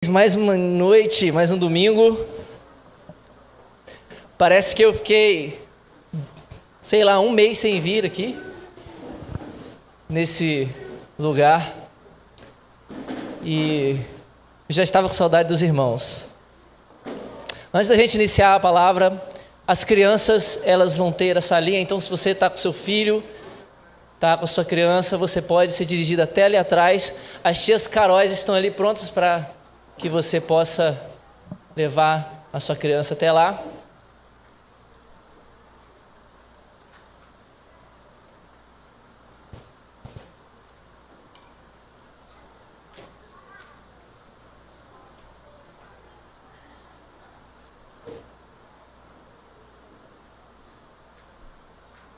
Mais uma noite, mais um domingo. Parece que eu fiquei, sei lá, um mês sem vir aqui, nesse lugar. E já estava com saudade dos irmãos. Antes da gente iniciar a palavra, as crianças, elas vão ter essa linha. Então, se você está com seu filho, está com a sua criança, você pode ser dirigido até ali atrás. As tias Caróis estão ali prontas para que você possa levar a sua criança até lá.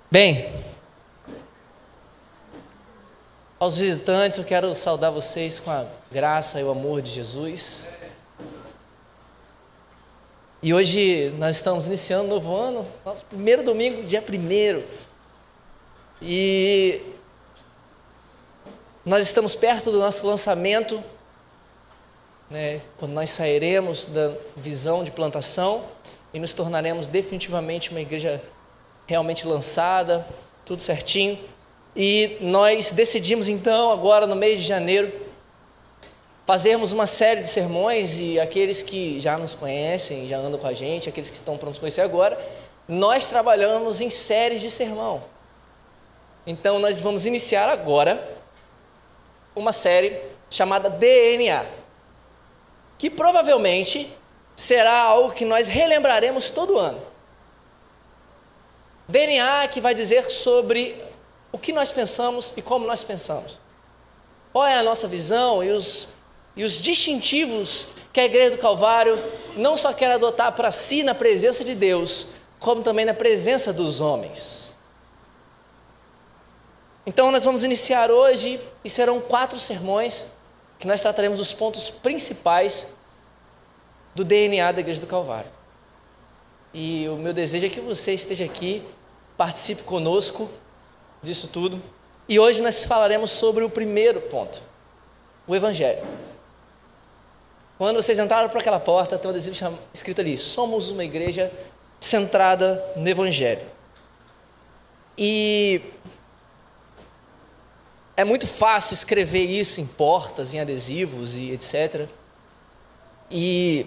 Bem, aos visitantes, eu quero saudar vocês com a graça e o amor de Jesus. E hoje nós estamos iniciando um novo ano, nosso primeiro domingo, dia 1º. E nós estamos perto do nosso lançamento, né, quando nós sairemos da visão de plantação e nos tornaremos definitivamente uma igreja realmente lançada, tudo certinho. E nós decidimos então, agora no mês de janeiro, fazermos uma série de sermões, e aqueles que já nos conhecem, já andam com a gente, aqueles que estão prontos a conhecer agora, nós trabalhamos em séries de sermão. Então nós vamos iniciar agora uma série chamada DNA, que provavelmente será algo que nós relembraremos todo ano. DNA que vai dizer sobre o que nós pensamos e como nós pensamos. Qual é a nossa visão e os distintivos que a Igreja do Calvário não só quer adotar para si na presença de Deus, como também na presença dos homens. Então nós vamos iniciar hoje, e serão 4 sermões, que nós trataremos os pontos principais do DNA da Igreja do Calvário. E o meu desejo é que você esteja aqui, participe conosco disso tudo. E hoje nós falaremos sobre o primeiro ponto, o Evangelho. Quando vocês entraram por aquela porta, tem um adesivo escrito ali: somos uma igreja centrada no Evangelho. E é muito fácil escrever isso em portas, em adesivos e etc. E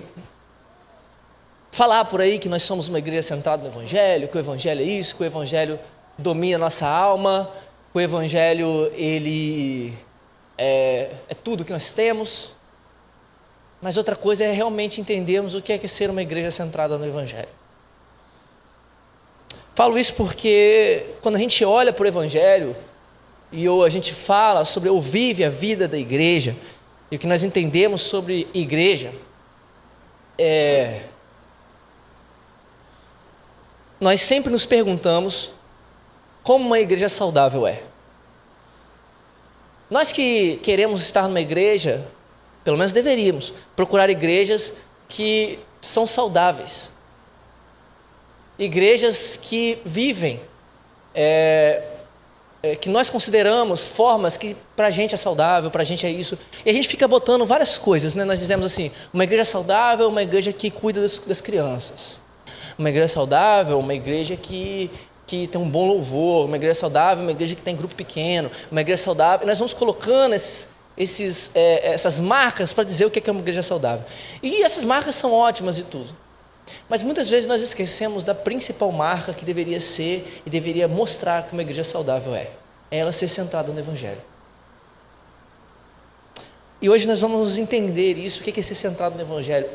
falar por aí que nós somos uma igreja centrada no Evangelho, que o Evangelho é isso, que o Evangelho domina a nossa alma, que o Evangelho ele é tudo que nós temos. Mas outra coisa é realmente entendermos o que é ser uma igreja centrada no Evangelho. Falo isso porque quando a gente olha para o Evangelho e a gente fala sobre ou vive a vida da igreja, e o que nós entendemos sobre igreja, nós sempre nos perguntamos como uma igreja saudável é. Nós que queremos estar numa igreja, pelo menos deveríamos, procurar igrejas que são saudáveis. Igrejas que vivem, que nós consideramos formas que para a gente é saudável, para a gente é isso. E a gente fica botando várias coisas, né? Nós dizemos assim, uma igreja saudável é uma igreja que cuida das crianças. Uma igreja saudável, uma igreja que tem um bom louvor. Uma igreja saudável, uma igreja que tem grupo pequeno. Uma igreja saudável. Nós vamos colocando essas marcas para dizer o que é uma igreja saudável. E essas marcas são ótimas e tudo. Mas muitas vezes nós esquecemos da principal marca que deveria ser e deveria mostrar que uma igreja saudável é ela ser centrada no Evangelho. E hoje nós vamos entender isso, o que é ser centrado no Evangelho.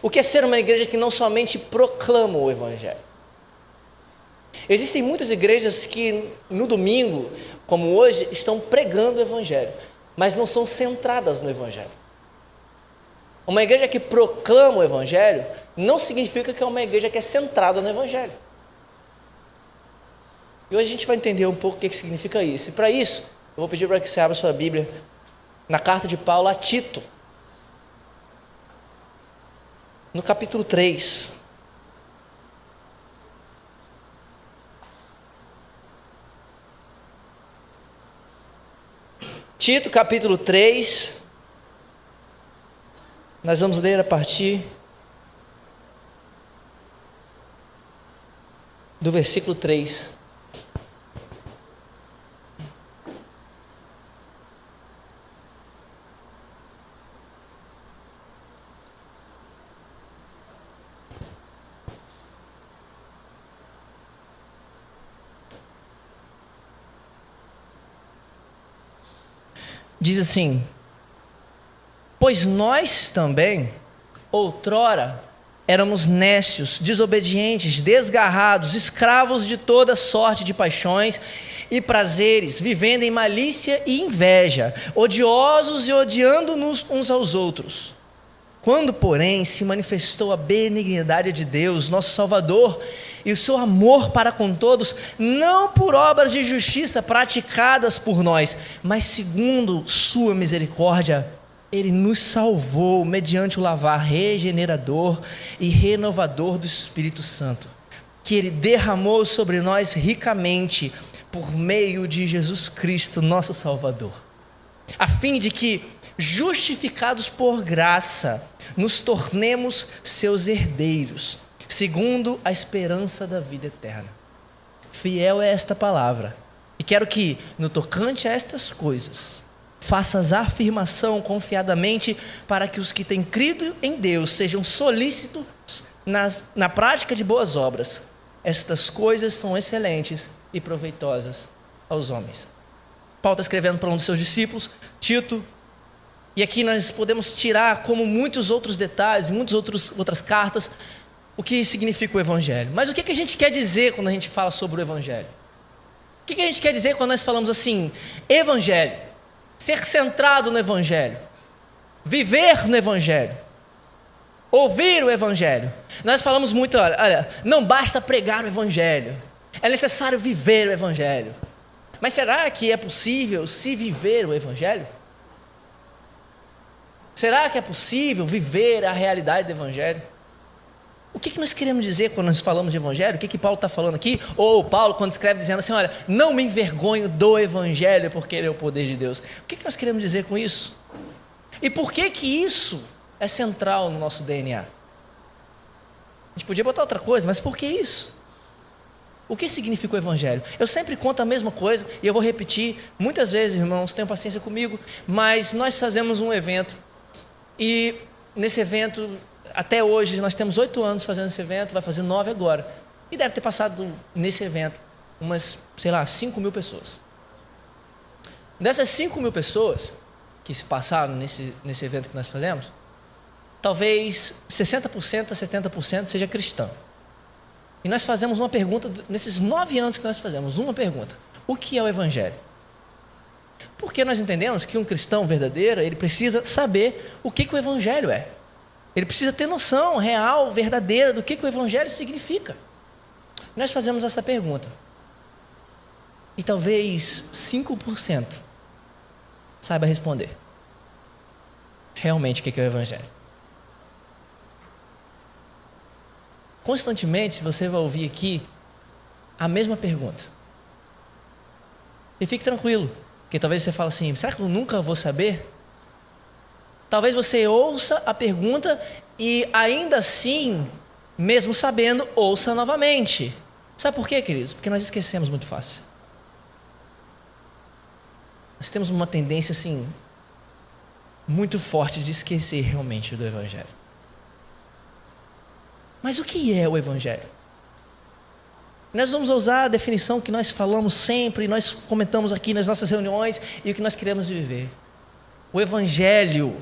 O que é ser uma igreja que não somente proclama o Evangelho. Existem muitas igrejas que no domingo, como hoje, estão pregando o Evangelho, mas não são centradas no Evangelho. Uma igreja que proclama o Evangelho não significa que é uma igreja que é centrada no Evangelho. E hoje a gente vai entender um pouco o que significa isso. E para isso, eu vou pedir para que você abra sua Bíblia na carta de Paulo a Tito, no capítulo 3. Tito, capítulo 3, Nós vamos ler a partir do versículo 3. Diz assim: pois nós também, outrora, éramos nécios, desobedientes, desgarrados, escravos de toda sorte de paixões e prazeres, vivendo em malícia e inveja, odiosos e odiando-nos uns aos outros. Quando, porém, se manifestou a benignidade de Deus, nosso Salvador, e o seu amor para com todos, não por obras de justiça praticadas por nós, mas segundo sua misericórdia, Ele nos salvou mediante o lavar regenerador e renovador do Espírito Santo, que Ele derramou sobre nós ricamente por meio de Jesus Cristo, nosso Salvador, a fim de que, justificados por graça, nos tornemos seus herdeiros, segundo a esperança da vida eterna. Fiel é esta palavra, e quero que, no tocante a estas coisas, faças a afirmação confiadamente, para que os que têm crido em Deus sejam solícitos na prática de boas obras. Estas coisas são excelentes e proveitosas aos homens. Paulo está escrevendo para um dos seus discípulos, Tito, e aqui nós podemos tirar, como muitos outros detalhes, muitas outras cartas, o que significa o Evangelho. Mas o que a gente quer dizer quando a gente fala sobre o Evangelho? O que a gente quer dizer quando nós falamos assim, Evangelho, ser centrado no Evangelho, viver no Evangelho, ouvir o Evangelho? Nós falamos muito, olha, não basta pregar o Evangelho, é necessário viver o Evangelho. Mas será que é possível se viver o Evangelho? Será que é possível viver a realidade do Evangelho? O que nós queremos dizer quando nós falamos de Evangelho? O que Paulo está falando aqui? Ou Paulo, quando escreve, dizendo assim, olha, não me envergonho do Evangelho, porque ele é o poder de Deus. O que nós queremos dizer com isso? E por que isso é central no nosso DNA? A gente podia botar outra coisa, mas por que isso? O que significa o Evangelho? Eu sempre conto a mesma coisa, e eu vou repetir, muitas vezes, irmãos, tenham paciência comigo, mas nós fazemos um evento, e nesse evento, até hoje, nós temos 8 anos fazendo esse evento, vai fazer 9 agora. E deve ter passado nesse evento umas, 5.000 pessoas. Dessas 5.000 pessoas que se passaram nesse evento que nós fazemos, talvez 60% a 70% seja cristão. E nós fazemos uma pergunta, nesses 9 anos que nós fazemos, uma pergunta: o que é o Evangelho? Porque nós entendemos que um cristão verdadeiro, ele precisa saber o que o Evangelho é. Ele precisa ter noção real, verdadeira, do que o Evangelho significa. Nós fazemos essa pergunta. E talvez 5% saiba responder realmente o que é o Evangelho. Constantemente você vai ouvir aqui a mesma pergunta. E fique tranquilo, porque talvez você fale assim, será que eu nunca vou saber? Talvez você ouça a pergunta e ainda assim, mesmo sabendo, ouça novamente. Sabe por quê, queridos? Porque nós esquecemos muito fácil. Nós temos uma tendência assim, muito forte de esquecer realmente do Evangelho. Mas o que é o Evangelho? Nós vamos usar a definição que nós falamos sempre, nós comentamos aqui nas nossas reuniões e o que nós queremos viver. O Evangelho,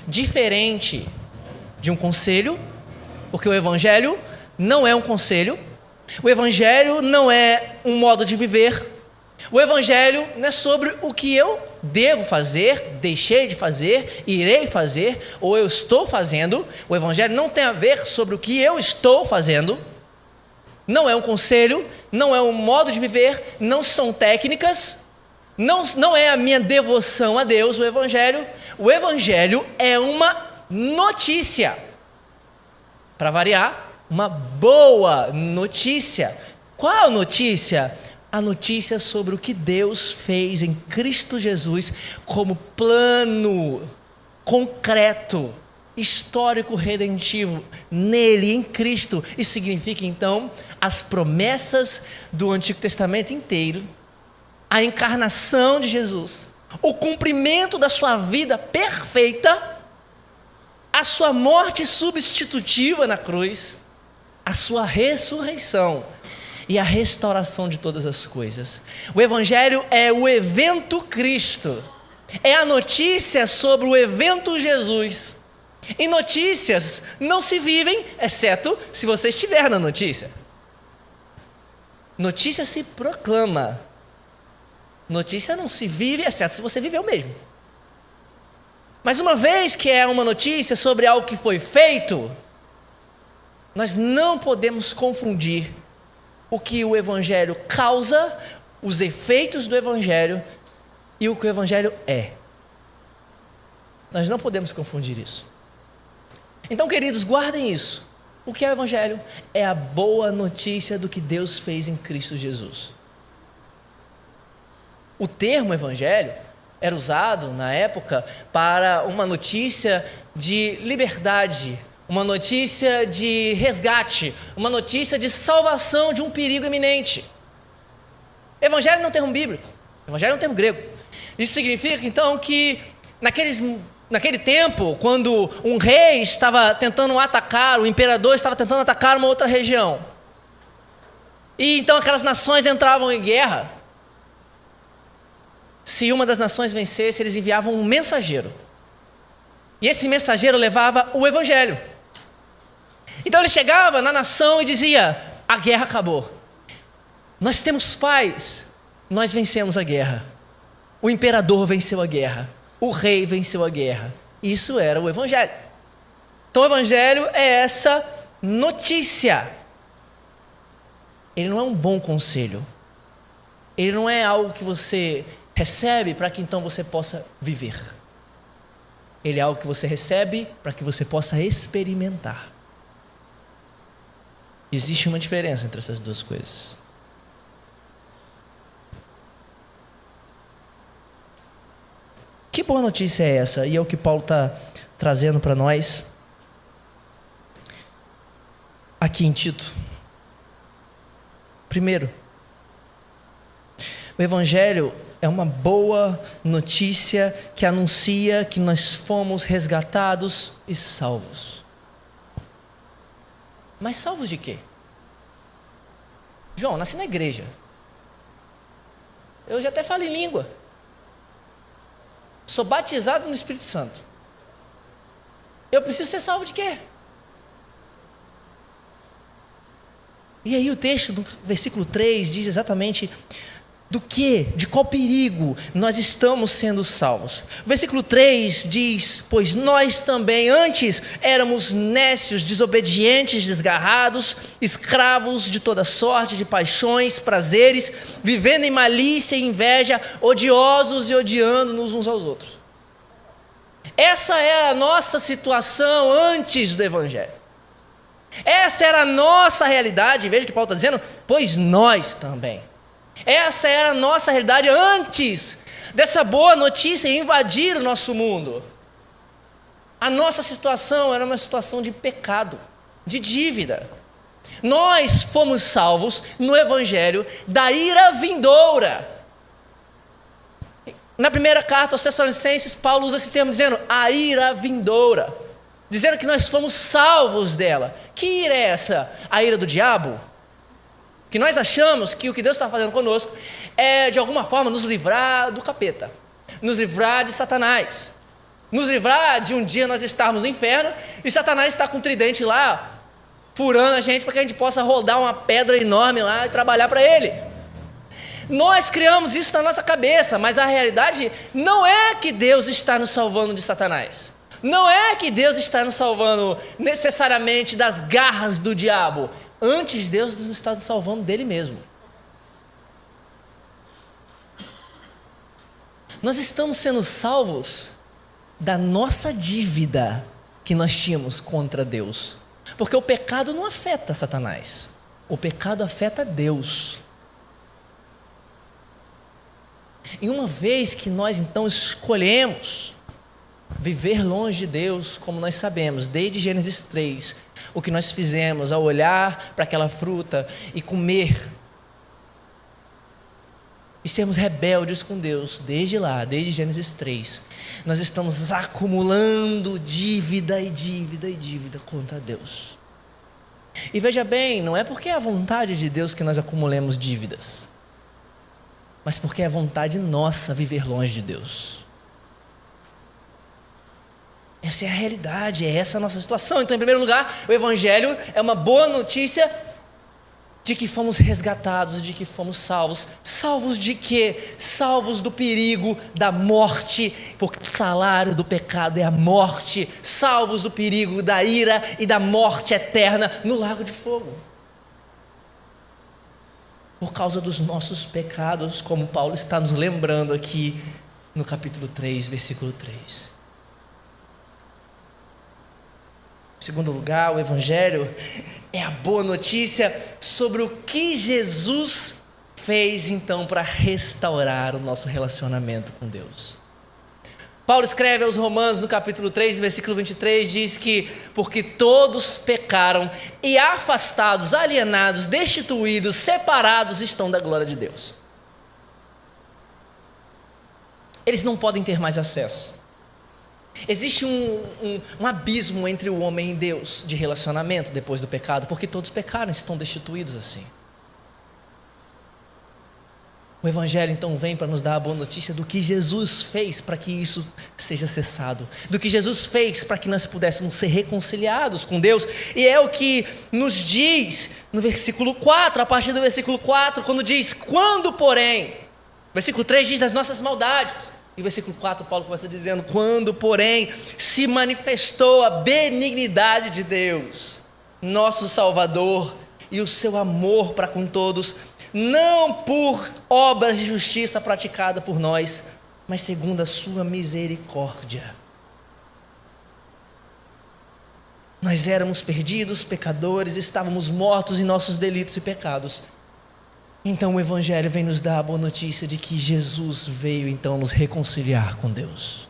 diferente de um conselho, porque o Evangelho não é um conselho, o Evangelho não é um modo de viver, o Evangelho não é sobre o que eu devo fazer, deixei de fazer, irei fazer, ou eu estou fazendo. O Evangelho não tem a ver sobre o que eu estou fazendo, não é um conselho, não é um modo de viver, não são técnicas, não é a minha devoção a Deus. O Evangelho é uma notícia, para variar, uma boa notícia. Qual notícia? A notícia sobre o que Deus fez em Cristo Jesus como plano concreto, histórico, redentivo, nele, em Cristo. Isso significa, então, as promessas do Antigo Testamento inteiro, a encarnação de Jesus, o cumprimento da sua vida perfeita, a sua morte substitutiva na cruz, a sua ressurreição e a restauração de todas as coisas. O Evangelho é o evento Cristo, é a notícia sobre o evento Jesus. E notícias não se vivem, exceto se você estiver na notícia. Notícia se proclama. Notícia não se vive, exceto se você viveu mesmo. Mas uma vez que é uma notícia sobre algo que foi feito, nós não podemos confundir o que o Evangelho causa, os efeitos do Evangelho e o que o Evangelho é. Nós não podemos confundir isso. Então, queridos, guardem isso. O que é o Evangelho? É a boa notícia do que Deus fez em Cristo Jesus. O termo Evangelho era usado na época para uma notícia de liberdade, uma notícia de resgate, uma notícia de salvação de um perigo iminente. Evangelho não é um termo bíblico, Evangelho é um termo grego. Isso significa então que naquele tempo, quando um rei estava tentando atacar, o imperador estava tentando atacar uma outra região, e então aquelas nações entravam em guerra, se uma das nações vencesse, eles enviavam um mensageiro, e esse mensageiro levava o Evangelho. Então ele chegava na nação e dizia: a guerra acabou, nós temos paz, nós vencemos a guerra, o imperador venceu a guerra, o rei venceu a guerra. Isso era o Evangelho. Então o Evangelho é essa notícia. Ele não é um bom conselho, ele não é algo que você recebe para que então você possa viver. Ele é algo que você recebe para que você possa experimentar. Existe uma diferença entre essas duas coisas. Que boa notícia é essa? E é o que Paulo está trazendo para nós aqui em Tito. Primeiro, o Evangelho é uma boa notícia que anuncia que nós fomos resgatados e salvos. Mas salvos de quê? João, nasci na igreja. Eu já até falo em língua. Sou batizado no Espírito Santo. Eu preciso ser salvo de quê? E aí o texto do versículo 3 diz exatamente do que, de qual perigo nós estamos sendo salvos. O versículo 3 diz: pois nós também antes éramos nécios, desobedientes, desgarrados, escravos de toda sorte de paixões, prazeres, vivendo em malícia e inveja, odiosos e odiando-nos uns aos outros. Essa é a nossa situação antes do Evangelho. Essa era a nossa realidade. Veja que Paulo está dizendo: pois nós também. Essa era a nossa realidade antes dessa boa notícia invadir o nosso mundo. A nossa situação era uma situação de pecado, de dívida. Nós fomos salvos no Evangelho da ira vindoura. Na primeira carta aos Tessalonicenses, Paulo usa esse termo dizendo a ira vindoura, dizendo que nós fomos salvos dela. Que ira é essa? A ira do diabo? Que nós achamos que o que Deus está fazendo conosco é de alguma forma nos livrar do capeta, nos livrar de Satanás, nos livrar de um dia nós estarmos no inferno e Satanás está com um tridente lá, furando a gente para que a gente possa rodar uma pedra enorme lá e trabalhar para ele. Nós criamos isso na nossa cabeça, mas a realidade não é que Deus está nos salvando de Satanás. Não é que Deus está nos salvando necessariamente das garras do diabo. Antes, Deus nos está salvando dele mesmo. Nós estamos sendo salvos da nossa dívida que nós tínhamos contra Deus. Porque o pecado não afeta Satanás. O pecado afeta Deus. E uma vez que nós então escolhemos viver longe de Deus, como nós sabemos, desde Gênesis 3, o que nós fizemos ao olhar para aquela fruta e comer, e sermos rebeldes com Deus, desde lá, desde Gênesis 3, nós estamos acumulando dívida e dívida e dívida contra Deus. E veja bem, não é porque é a vontade de Deus que nós acumulemos dívidas, mas porque é a vontade nossa viver longe de Deus. Essa é a realidade, é essa a nossa situação. Então, em primeiro lugar, o Evangelho é uma boa notícia de que fomos resgatados, de que fomos salvos. Salvos de quê? Salvos do perigo da morte, porque o salário do pecado é a morte. Salvos do perigo da ira e da morte eterna no lago de fogo. Por causa dos nossos pecados, como Paulo está nos lembrando aqui no capítulo 3, versículo 3. Em segundo lugar, o Evangelho é a boa notícia sobre o que Jesus fez então para restaurar o nosso relacionamento com Deus. Paulo escreve aos Romanos no capítulo 3, versículo 23, diz que porque todos pecaram e afastados, alienados, destituídos, separados estão da glória de Deus. Eles não podem ter mais acesso. Existe um abismo entre o homem e Deus de relacionamento depois do pecado, porque todos pecaram e estão destituídos assim. O Evangelho então vem para nos dar a boa notícia do que Jesus fez para que isso seja cessado, do que Jesus fez para que nós pudéssemos ser reconciliados com Deus, e é o que nos diz no versículo 4, a partir do versículo 4, quando diz, quando porém, versículo 3 diz das nossas maldades, e versículo 4 Paulo começa dizendo, quando porém se manifestou a benignidade de Deus, nosso Salvador, e o seu amor para com todos, não por obras de justiça praticada por nós, mas segundo a sua misericórdia. Nós éramos perdidos, pecadores, estávamos mortos em nossos delitos e pecados. Então o Evangelho vem nos dar a boa notícia de que Jesus veio então nos reconciliar com Deus.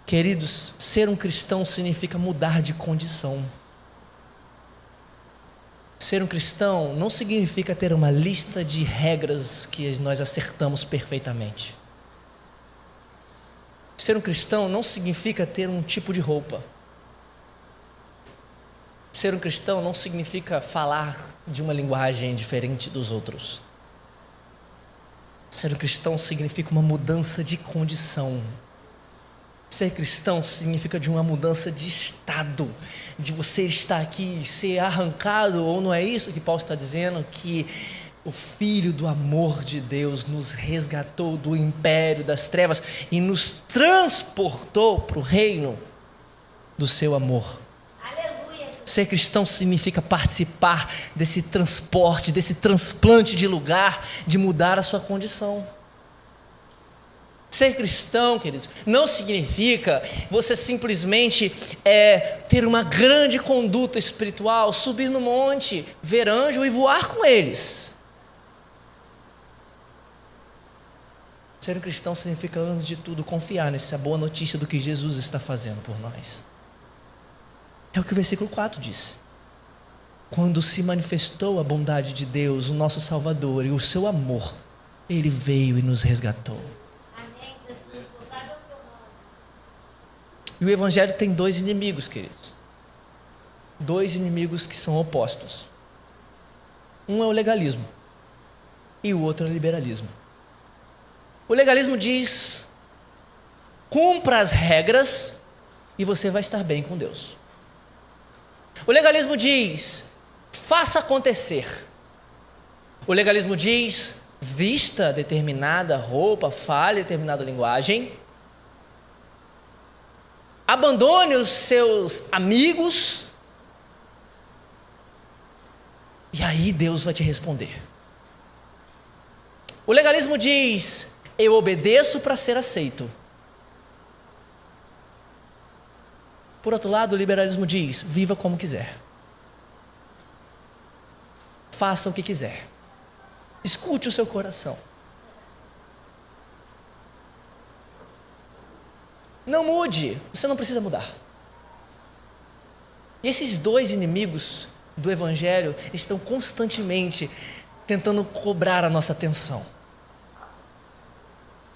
Queridos, ser um cristão significa mudar de condição. Ser um cristão não significa ter uma lista de regras que nós acertamos perfeitamente. Ser um cristão não significa ter um tipo de roupa. Ser um cristão não significa falar de uma linguagem diferente dos outros. Ser um cristão significa uma mudança de condição. Ser cristão significa de uma mudança de estado, de você estar aqui e ser arrancado, ou não é isso que Paulo está dizendo? Que o Filho do amor de Deus nos resgatou do império das trevas e nos transportou para o reino do seu amor. Aleluia. Ser cristão significa participar desse transporte, desse transplante de lugar, de mudar a sua condição. Ser cristão, queridos, não significa você simplesmente ter uma grande conduta espiritual, subir no monte, ver anjo e voar com eles. Ser um cristão significa, antes de tudo, confiar nessa boa notícia do que Jesus está fazendo por nós. É o que o versículo 4 diz. Quando se manifestou a bondade de Deus, o nosso Salvador, e o seu amor, Ele veio e nos resgatou. E o Evangelho tem dois inimigos, queridos. Dois inimigos que são opostos. Um é o legalismo e o outro é o liberalismo. O legalismo diz: cumpra as regras e você vai estar bem com Deus. O legalismo diz: faça acontecer. O legalismo diz: vista determinada roupa, fale determinada linguagem, abandone os seus amigos, e aí Deus vai te responder. O legalismo diz: eu obedeço para ser aceito. Por outro lado, o liberalismo diz: viva como quiser, faça o que quiser, escute o seu coração. Não mude, você não precisa mudar. E esses dois inimigos do Evangelho estão constantemente tentando cobrar a nossa atenção.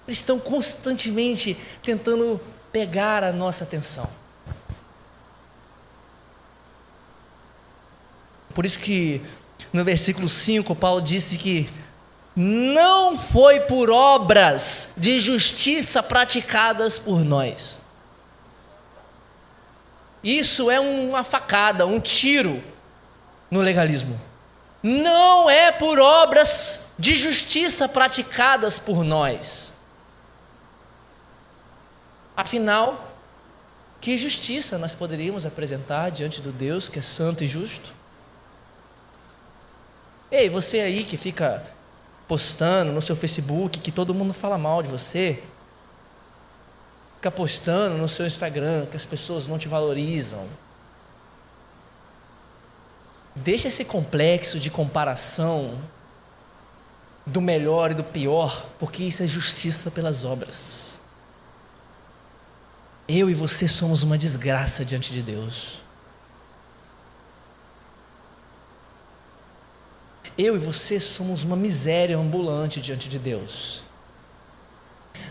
Eles estão constantemente tentando pegar a nossa atenção. Por isso que no versículo 5, Paulo disse que não foi por obras de justiça praticadas por nós. Isso é uma facada, um tiro no legalismo. Não é por obras de justiça praticadas por nós. Afinal, que justiça nós poderíamos apresentar diante do Deus que é santo e justo? Ei, você aí que fica postando no seu Facebook que todo mundo fala mal de você, fica postando no seu Instagram que as pessoas não te valorizam. Deixa esse complexo de comparação do melhor e do pior, porque isso é justiça pelas obras. Eu e você somos uma desgraça diante de Deus. Eu e você somos uma miséria ambulante diante de Deus.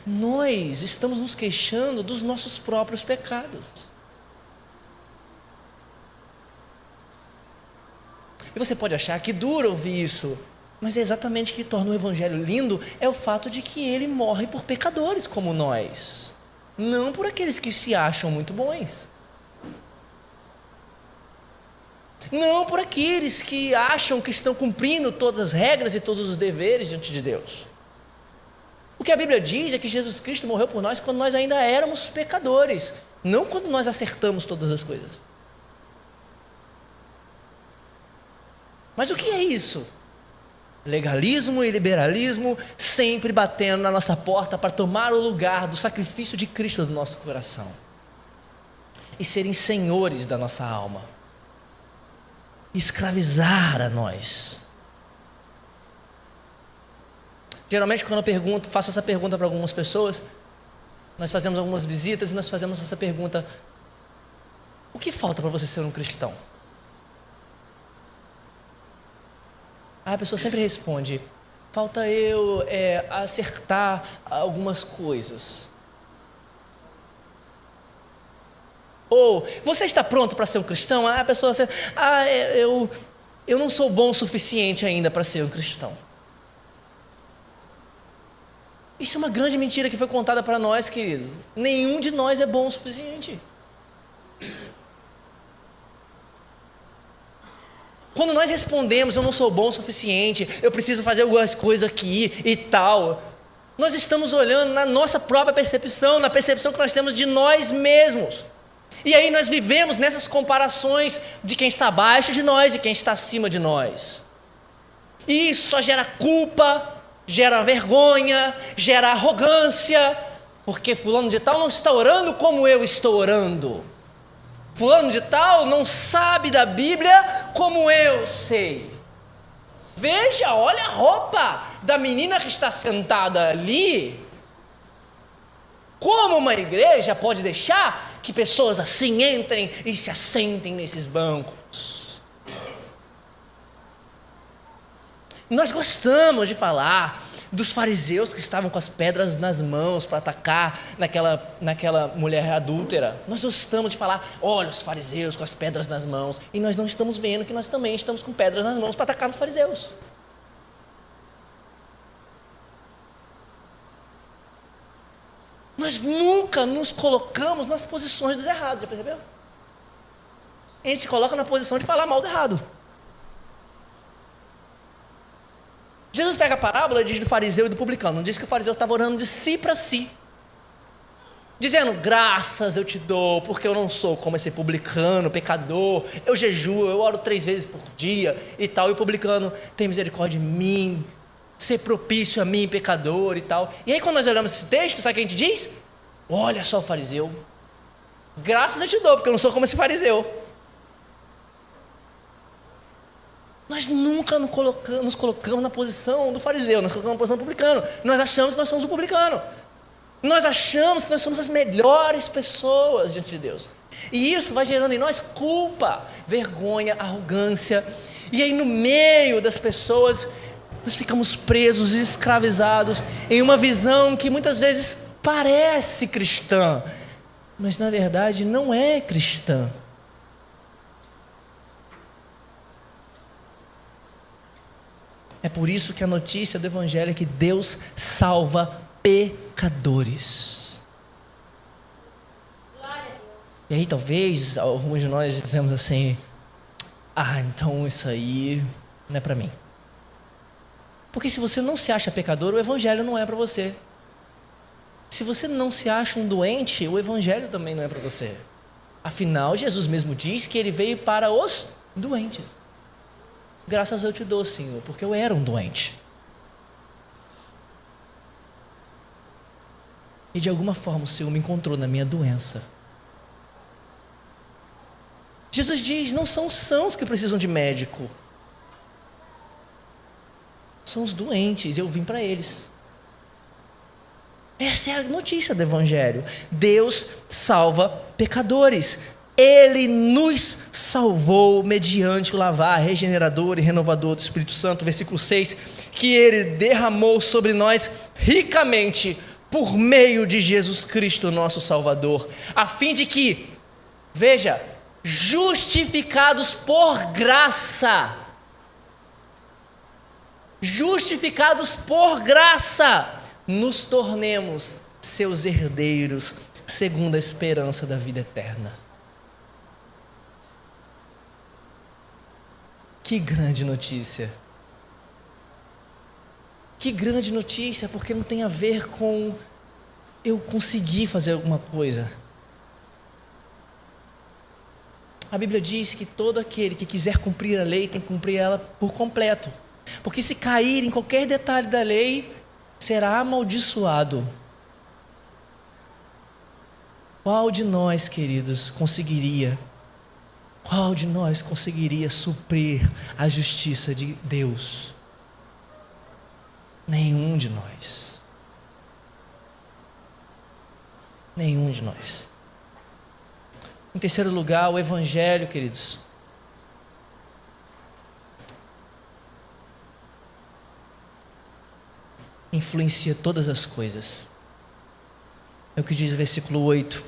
Nós estamos nos queixando dos nossos próprios pecados. E você pode achar que duro ouvir isso, mas é exatamente o que torna o Evangelho lindo, é o fato de que ele morre por pecadores como nós, não por aqueles que se acham muito bons. Não por aqueles que acham que estão cumprindo todas as regras e todos os deveres diante de Deus. O que a Bíblia diz é que Jesus Cristo morreu por nós quando nós ainda éramos pecadores, não quando nós acertamos todas as coisas. Mas o que é isso? Legalismo e liberalismo sempre batendo na nossa porta para tomar o lugar do sacrifício de Cristo do nosso coração e serem senhores da nossa alma, escravizar a nós. Geralmente quando eu faço essa pergunta para algumas pessoas, nós fazemos algumas visitas e nós fazemos essa pergunta: o que falta para você ser um cristão? A pessoa sempre responde: falta eu acertar algumas coisas. Ou, você está pronto para ser um cristão? A pessoa assim: eu não sou bom o suficiente ainda para ser um cristão. Isso é uma grande mentira que foi contada para nós, queridos. Nenhum de nós é bom o suficiente. Quando nós respondemos: eu não sou bom o suficiente, eu preciso fazer algumas coisas aqui e tal, nós estamos olhando na nossa própria percepção, na percepção que nós temos de nós mesmos. E aí nós vivemos nessas comparações de quem está abaixo de nós e quem está acima de nós. E isso só gera culpa, gera vergonha, gera arrogância, porque fulano de tal não está orando como eu estou orando. Fulano de tal não sabe da Bíblia como eu sei. Veja, olha a roupa da menina que está sentada ali. Como uma igreja pode deixar que pessoas assim entrem e se assentem nesses bancos? Nós gostamos de falar dos fariseus que estavam com as pedras nas mãos para atacar naquela mulher adúltera. Nós gostamos de falar: olha os fariseus com as pedras nas mãos. E nós não estamos vendo que nós também estamos com pedras nas mãos para atacar nos fariseus. Nós nunca nos colocamos nas posições dos errados, já percebeu? A gente se coloca na posição de falar mal do errado. Jesus pega a parábola e diz do fariseu e do publicano. Não diz que o fariseu estava orando de si para si, dizendo: graças eu te dou, porque eu não sou como esse publicano, pecador, eu jejuo, eu oro 3 vezes por dia e tal. E o publicano: tem misericórdia de mim, ser propício a mim, pecador e tal. E aí quando nós olhamos esse texto, sabe o que a gente diz? Olha só o fariseu, graças eu te dou, porque eu não sou como esse fariseu. Nós nunca nos colocamos na posição do fariseu, nós colocamos na posição do publicano. Nós achamos que nós somos o publicano. Nós achamos que nós somos as melhores pessoas diante de Deus. E isso vai gerando em nós culpa, vergonha, arrogância. E aí no meio das pessoas, nós ficamos presos, escravizados em uma visão que muitas vezes parece cristã, mas na verdade não é cristã. É por isso que a notícia do Evangelho é que Deus salva pecadores. E aí talvez alguns de nós dizemos assim: então isso aí não é para mim. Porque se você não se acha pecador, o Evangelho não é para você. Se você não se acha um doente, o Evangelho também não é para você. Afinal, Jesus mesmo diz que Ele veio para os doentes. Graças eu te dou, Senhor, porque eu era um doente. E de alguma forma o Senhor me encontrou na minha doença. Jesus diz: não são os sãos que precisam de médico, são os doentes, eu vim para eles. Essa é a notícia do Evangelho. Deus salva pecadores. Ele nos salvou mediante o lavar regenerador e renovador do Espírito Santo, versículo 6, que Ele derramou sobre nós ricamente por meio de Jesus Cristo, nosso Salvador, a fim de que, veja, justificados por graça, nos tornemos seus herdeiros, segundo a esperança da vida eterna. Que grande notícia! Que grande notícia, porque não tem a ver com eu conseguir fazer alguma coisa. A Bíblia diz que todo aquele que quiser cumprir a lei tem que cumprir ela por completo. Porque se cair em qualquer detalhe da lei, será amaldiçoado. Qual de nós, queridos, conseguiria suprir a justiça de Deus? Nenhum de nós. Nenhum de nós. Em terceiro lugar, o Evangelho, queridos, influencia todas as coisas. É o que diz o versículo 8.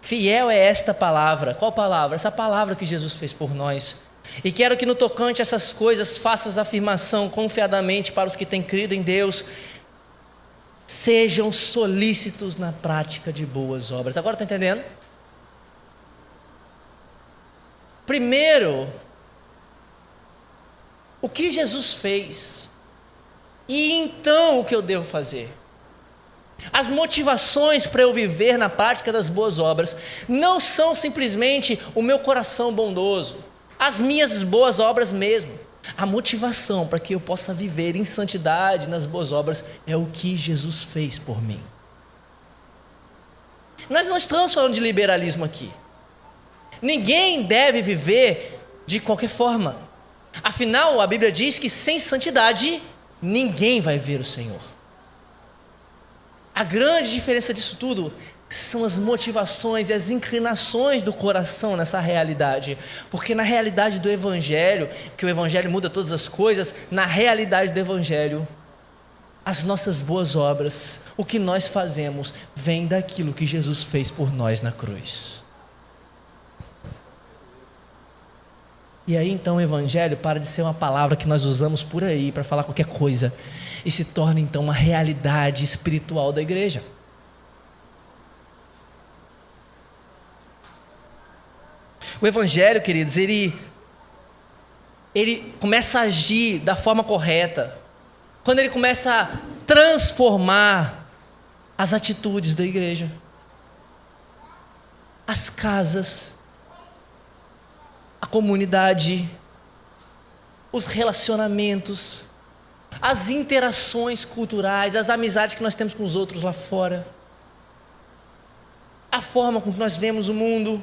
Fiel é esta palavra. Qual palavra? Essa palavra que Jesus fez por nós. E quero que no tocante a essas coisas faças afirmação confiadamente para os que têm crido em Deus. Sejam solícitos na prática de boas obras. Agora está entendendo? Primeiro, o que Jesus fez. E então o que eu devo fazer? As motivações para eu viver na prática das boas obras não são simplesmente o meu coração bondoso, as minhas boas obras mesmo. A motivação para que eu possa viver em santidade nas boas obras é o que Jesus fez por mim. Nós não estamos falando de liberalismo aqui. Ninguém deve viver de qualquer forma. Afinal, a Bíblia diz que sem santidade ninguém vai ver o Senhor. A grande diferença disso tudo são as motivações e as inclinações do coração nessa realidade. Porque na realidade do Evangelho, que o Evangelho muda todas as coisas, na realidade do Evangelho, as nossas boas obras, o que nós fazemos, vem daquilo que Jesus fez por nós na cruz. E aí então o Evangelho para de ser uma palavra que nós usamos por aí para falar qualquer coisa e se torna então uma realidade espiritual da igreja. O Evangelho, queridos, ele começa a agir da forma correta quando ele começa a transformar as atitudes da igreja, as casas, a comunidade, os relacionamentos, as interações culturais, as amizades que nós temos com os outros lá fora, a forma como nós vemos o mundo.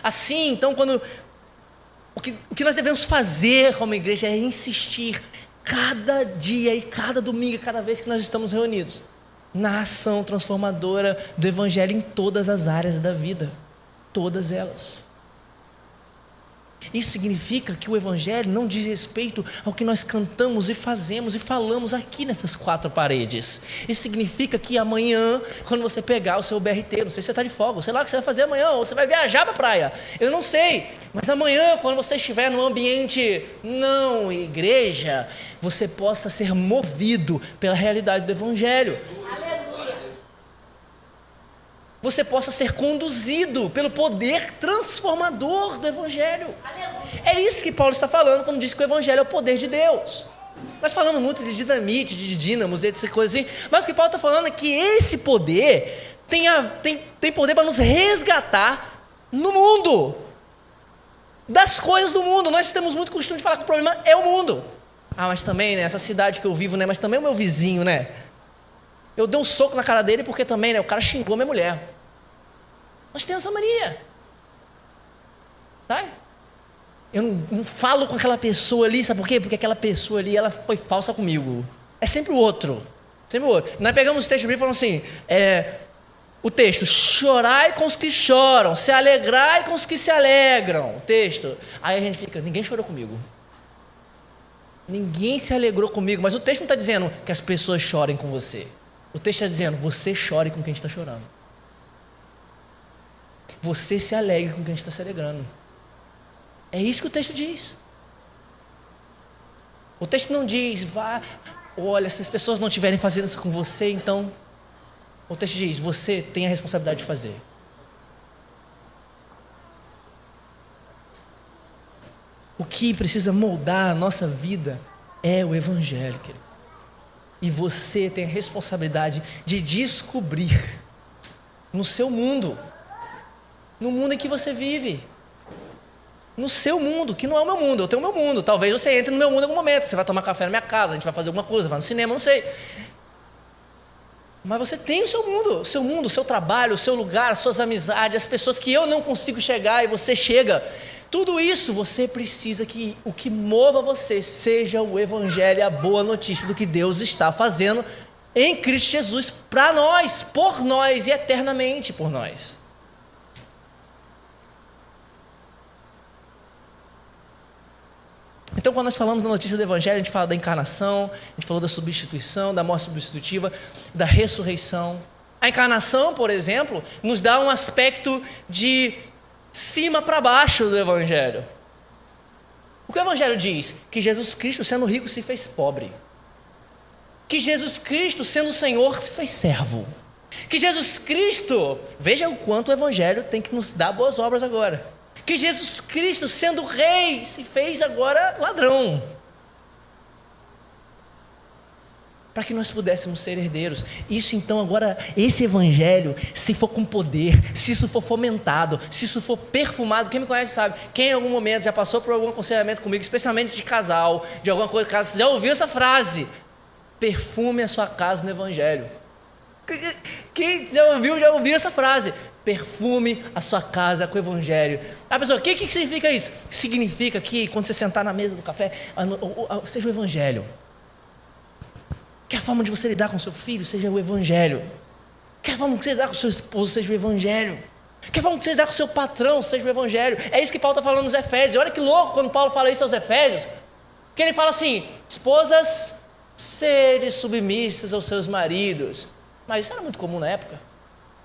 Assim, então, o que nós devemos fazer como igreja é insistir cada dia e cada domingo, cada vez que nós estamos reunidos, na ação transformadora do Evangelho em todas as áreas da vida, todas elas. Isso significa que o Evangelho não diz respeito ao que nós cantamos e fazemos e falamos aqui nessas 4 paredes. Isso significa que amanhã, quando você pegar o seu BRT, não sei se você está de folga, sei lá o que você vai fazer amanhã, ou você vai viajar para a praia, eu não sei, mas amanhã, quando você estiver num ambiente não igreja, você possa ser movido pela realidade do Evangelho. Você possa ser conduzido pelo poder transformador do Evangelho. É isso que Paulo está falando quando diz que o Evangelho é o poder de Deus. Nós falamos muito de dinamite, de dínamos, essas coisas assim, mas o que Paulo está falando é que esse poder tem poder para nos resgatar no mundo, das coisas do mundo. Nós temos muito costume de falar que o problema é o mundo. Mas também, né, essa cidade que eu vivo, né, mas também é o meu vizinho, né? Eu dei um soco na cara dele porque também, né, o cara xingou minha mulher. Nós temos essa mania. Sabe? Eu não falo com aquela pessoa ali, sabe por quê? Porque aquela pessoa ali, ela foi falsa comigo. É sempre o outro. Sempre o outro. Nós pegamos o texto bíblico e falamos assim, o texto, chorai com os que choram, se alegrai com os que se alegram. O texto. Aí a gente fica, ninguém chorou comigo. Ninguém se alegrou comigo, mas o texto não está dizendo que as pessoas chorem com você. O texto está dizendo, você chore com quem está chorando. Você se alegre com quem está se alegrando. É isso que o texto diz. O texto não diz, olha, se as pessoas não estiverem fazendo isso com você, então... O texto diz, você tem a responsabilidade de fazer. O que precisa moldar a nossa vida é o Evangelho, querido. E você tem a responsabilidade de descobrir no seu mundo, no mundo em que você vive, no seu mundo, que não é o meu mundo, eu tenho o meu mundo. Talvez você entre no meu mundo em algum momento, você vai tomar café na minha casa, a gente vai fazer alguma coisa, vai no cinema, não sei. Mas você tem o seu mundo, o seu trabalho, o seu lugar, as suas amizades, as pessoas que eu não consigo chegar e você chega. Tudo isso você precisa que o que mova você seja o Evangelho, a boa notícia do que Deus está fazendo em Cristo Jesus para nós, por nós e eternamente por nós. Então, quando nós falamos da notícia do Evangelho, a gente fala da encarnação, a gente falou da substituição, da morte substitutiva, da ressurreição. A encarnação, por exemplo, nos dá um aspecto de cima para baixo do Evangelho. O que o Evangelho diz? Que Jesus Cristo, sendo rico, se fez pobre. Que Jesus Cristo, sendo Senhor, se fez servo. Que Jesus Cristo, veja o quanto o Evangelho tem que nos dar boas obras agora. Que Jesus Cristo, sendo rei, se fez agora ladrão. Para que nós pudéssemos ser herdeiros. Isso então agora, esse Evangelho, se for com poder, se isso for fomentado, se isso for perfumado, quem me conhece sabe, quem em algum momento já passou por algum aconselhamento comigo, especialmente de casal, de alguma coisa, já ouviu essa frase? Perfume a sua casa no Evangelho. Quem já ouviu essa frase? Perfume a sua casa com o Evangelho. A pessoa, o que significa isso? Significa que quando você sentar na mesa do café, seja o Evangelho. Que a forma de você lidar com seu filho seja o Evangelho. Que a forma de você lidar com seu esposo seja o Evangelho. Que a forma de você lidar com seu patrão seja o Evangelho. É isso que Paulo está falando nos Efésios. Olha que louco quando Paulo fala isso aos Efésios. Que ele fala assim, esposas, sede submissas aos seus maridos. Mas isso era muito comum na época.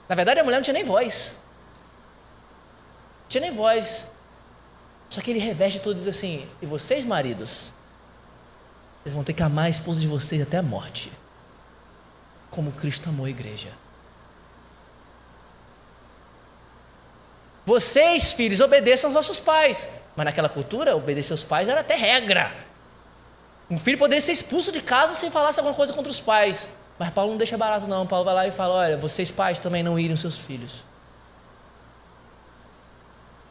Na verdade, a mulher não tinha nem voz. Não tinha nem voz. Só que ele reveste tudo e diz assim, e vocês, maridos, vocês vão ter que amar a esposa de vocês até a morte, como Cristo amou a igreja. Vocês, filhos, obedeçam aos vossos pais. Mas naquela cultura, obedecer aos pais era até regra. Um filho poderia ser expulso de casa se falasse alguma coisa contra os pais. Mas Paulo não deixa barato não. Paulo vai lá e fala, olha, vocês pais também não irem os seus filhos.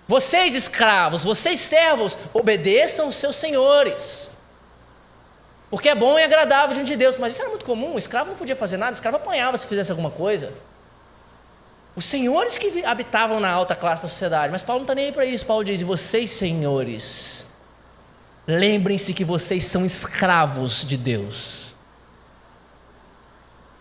Vocês escravos, vocês servos, obedeçam aos seus senhores. Porque é bom e agradável diante de Deus. Mas isso era muito comum, o escravo não podia fazer nada, o escravo apanhava se fizesse alguma coisa. Os senhores que habitavam na alta classe da sociedade, mas Paulo não está nem aí para isso. Paulo diz, vocês senhores, lembrem-se que vocês são escravos de Deus.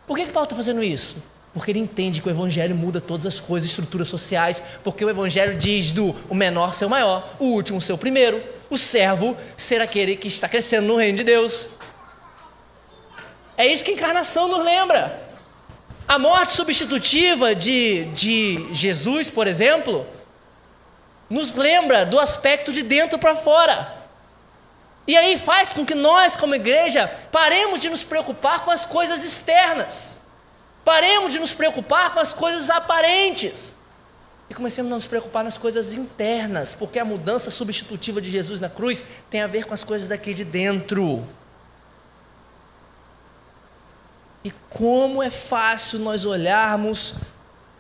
Por que Paulo está fazendo isso? Porque ele entende que o Evangelho muda todas as coisas, estruturas sociais, porque o Evangelho diz do o menor ser o maior, o último ser o primeiro, o servo ser aquele que está crescendo no reino de Deus. É isso que a encarnação nos lembra. A morte substitutiva de Jesus, por exemplo, nos lembra do aspecto de dentro para fora. E aí faz com que nós, como igreja, paremos de nos preocupar com as coisas externas. Paremos de nos preocupar com as coisas aparentes. E comecemos a nos preocupar nas coisas internas, porque a mudança substitutiva de Jesus na cruz tem a ver com as coisas daqui de dentro. E como é fácil nós olharmos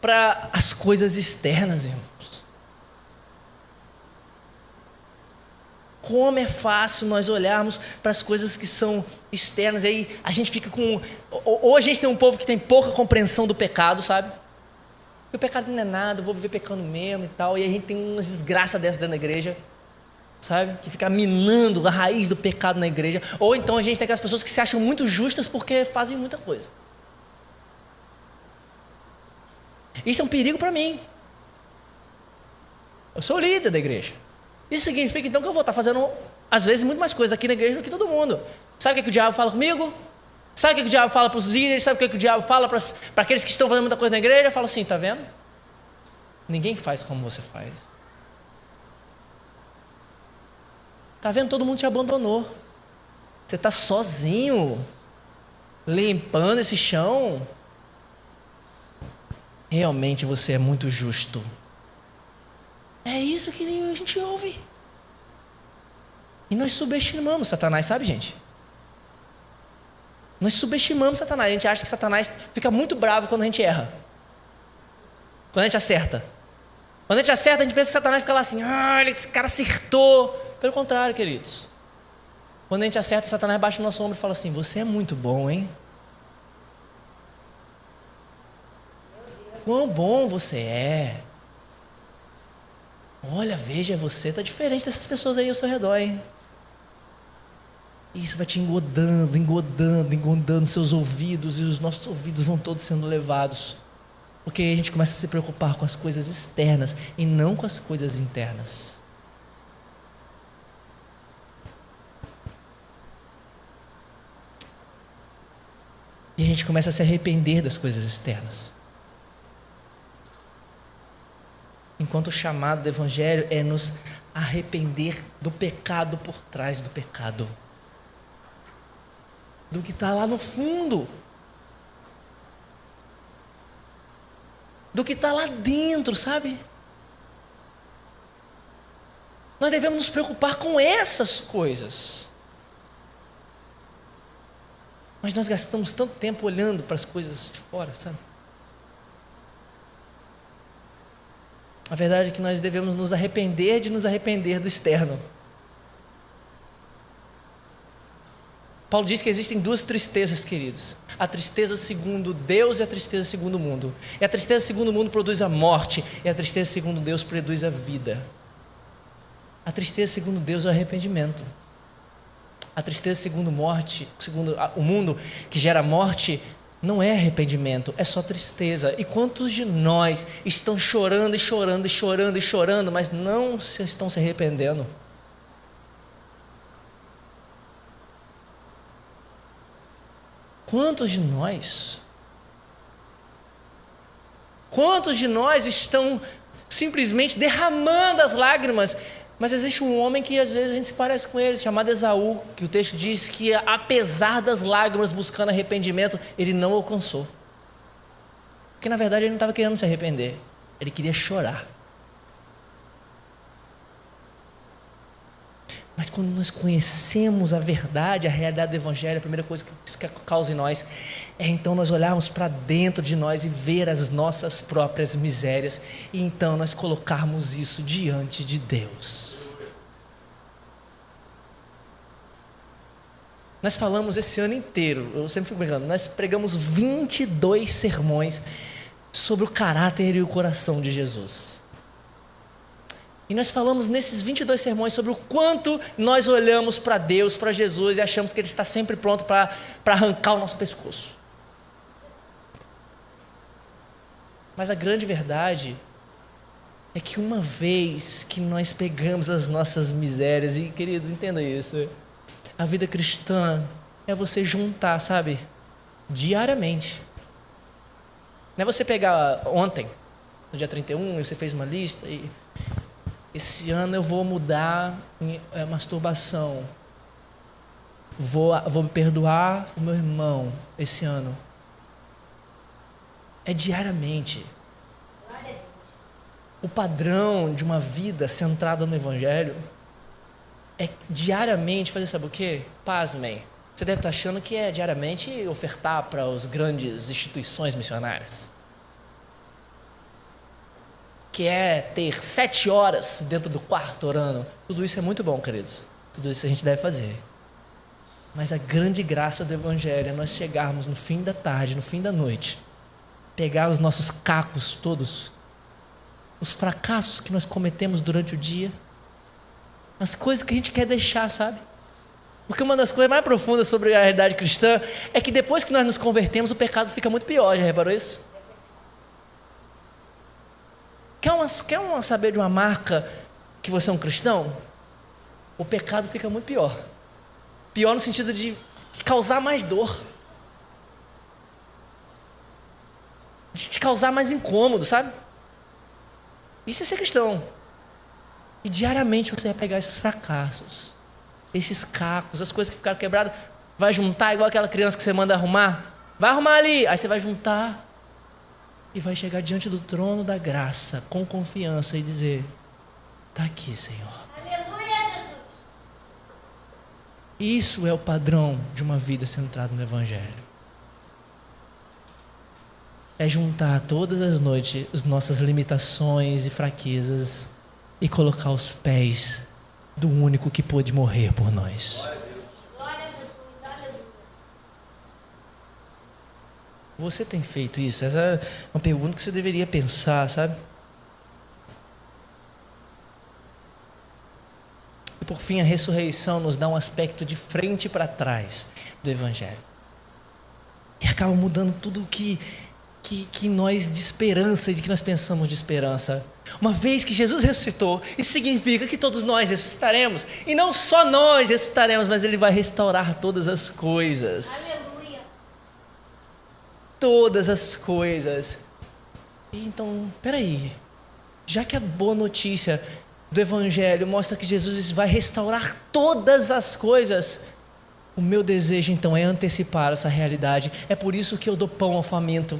para as coisas externas, irmãos. Como é fácil nós olharmos para as coisas que são externas. E aí a gente fica com... Ou a gente tem um povo que tem pouca compreensão do pecado, sabe? O pecado não é nada, eu vou viver pecando mesmo e tal. E aí a gente tem umas desgraças dessas dentro da igreja, sabe? Que fica minando a raiz do pecado na igreja. Ou então a gente tem aquelas pessoas que se acham muito justas porque fazem muita coisa. Isso é um perigo para mim. Eu sou o líder da igreja. Isso significa então que eu vou estar fazendo, às vezes, muito mais coisas aqui na igreja do que todo mundo. Sabe o que o diabo fala comigo? Sabe o que o diabo fala para os líderes? Sabe o que o diabo fala para aqueles que estão fazendo muita coisa na igreja? Fala assim, tá vendo? Ninguém faz como você faz. Tá vendo? Todo mundo te abandonou. Você está sozinho, limpando esse chão. Realmente você é muito justo. É isso que a gente ouve. E nós subestimamos Satanás, sabe, gente? Nós subestimamos Satanás. A gente acha que Satanás fica muito bravo quando a gente erra. Quando a gente acerta. Quando a gente acerta, a gente pensa que Satanás fica lá assim, esse cara acertou. Pelo contrário, queridos. Quando a gente acerta, Satanás bate no nosso ombro e fala assim, você é muito bom, hein? Quão bom você é. Olha, veja, você está diferente dessas pessoas aí ao seu redor, hein? Isso vai te engodando seus ouvidos, e os nossos ouvidos vão todos sendo levados. Porque aí a gente começa a se preocupar com as coisas externas e não com as coisas internas. E a gente começa a se arrepender das coisas externas. Enquanto o chamado do Evangelho é nos arrepender do pecado por trás do pecado. Do que está lá no fundo. Do que está lá dentro, sabe? Nós devemos nos preocupar com essas coisas. Mas nós gastamos tanto tempo olhando para as coisas de fora, sabe? A verdade é que nós devemos nos arrepender de nos arrepender do externo. Paulo diz que existem duas tristezas, queridos. A tristeza segundo Deus e a tristeza segundo o mundo. E a tristeza segundo o mundo produz a morte, e a tristeza segundo Deus produz a vida. A tristeza segundo Deus é o arrependimento. A tristeza segundo o mundo, que gera morte, não é arrependimento, é só tristeza. E quantos de nós estão chorando e chorando e chorando e chorando, mas não estão se arrependendo? Quantos de nós estão simplesmente derramando as lágrimas? Mas existe um homem que às vezes a gente se parece com ele, chamado Esaú, que o texto diz que apesar das lágrimas buscando arrependimento, ele não alcançou. Porque na verdade ele não estava querendo se arrepender, ele queria chorar. Mas quando nós conhecemos a verdade, a realidade do Evangelho, a primeira coisa que isso causa em nós é então nós olharmos para dentro de nós e ver as nossas próprias misérias, e então nós colocarmos isso diante de Deus. Nós falamos esse ano inteiro, eu sempre fico brincando, nós pregamos 22 sermões sobre o caráter e o coração de Jesus. E nós falamos nesses 22 sermões sobre o quanto nós olhamos para Deus, para Jesus, e achamos que Ele está sempre pronto para arrancar o nosso pescoço. Mas a grande verdade é que uma vez que nós pegamos as nossas misérias, e queridos, entenda isso, a vida cristã é você juntar, sabe? Diariamente. Não é você pegar ontem, no dia 31, você fez uma lista e esse ano eu vou mudar a masturbação. Vou perdoar o meu irmão esse ano. É diariamente. O padrão de uma vida centrada no Evangelho é diariamente fazer, sabe o quê? Pasmem. Você deve estar achando que é diariamente ofertar para as grandes instituições missionárias. Que é ter 7 horas dentro do quarto orando. Tudo isso é muito bom, queridos. Tudo isso a gente deve fazer. Mas a grande graça do Evangelho é nós chegarmos no fim da tarde, no fim da noite, pegar os nossos cacos todos, os fracassos que nós cometemos durante o dia, as coisas que a gente quer deixar, sabe? Porque uma das coisas mais profundas sobre a realidade cristã é que depois que nós nos convertemos, o pecado fica muito pior, já reparou isso? Quer saber de uma marca que você é um cristão? O pecado fica muito pior. Pior no sentido de causar mais dor. De te causar mais incômodo, sabe? Isso é ser cristão. E diariamente você vai pegar esses fracassos, esses cacos, as coisas que ficaram quebradas, vai juntar igual aquela criança que você manda arrumar. Vai arrumar ali, aí você vai juntar e vai chegar diante do trono da graça com confiança e dizer: está aqui, Senhor. Aleluia, Jesus. Isso é o padrão de uma vida centrada no Evangelho. É juntar todas as noites as nossas limitações e fraquezas e colocar aos pés do único que pôde morrer por nós. Glória a Jesus. Aleluia. Você tem feito isso? Essa é uma pergunta que você deveria pensar, sabe? E por fim, a ressurreição nos dá um aspecto de frente para trás do Evangelho. E acaba mudando tudo o que nós de esperança e de que nós pensamos de esperança. Uma vez que Jesus ressuscitou, isso significa que todos nós ressuscitaremos. E não só nós ressuscitaremos, mas Ele vai restaurar todas as coisas. Aleluia. Todas as coisas. E então, peraí. Já que a boa notícia do Evangelho mostra que Jesus vai restaurar todas as coisas, o meu desejo então é antecipar essa realidade. É por isso que eu dou pão ao faminto.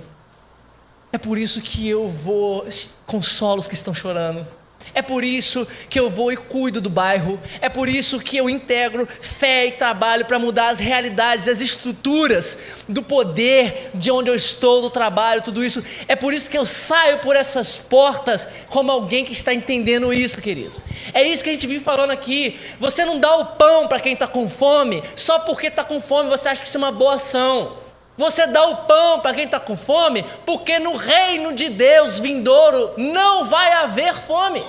É por isso que eu vou consolo os que estão chorando. É por isso que eu vou e cuido do bairro. É por isso que eu integro fé e trabalho para mudar as realidades, as estruturas do poder de onde eu estou, do trabalho, tudo isso. É por isso que eu saio por essas portas como alguém que está entendendo isso, queridos. É isso que a gente vive falando aqui. Você não dá o pão para quem está com fome, só porque está com fome você acha que isso é uma boa ação. Você dá o pão para quem está com fome, porque no reino de Deus vindouro não vai haver fome.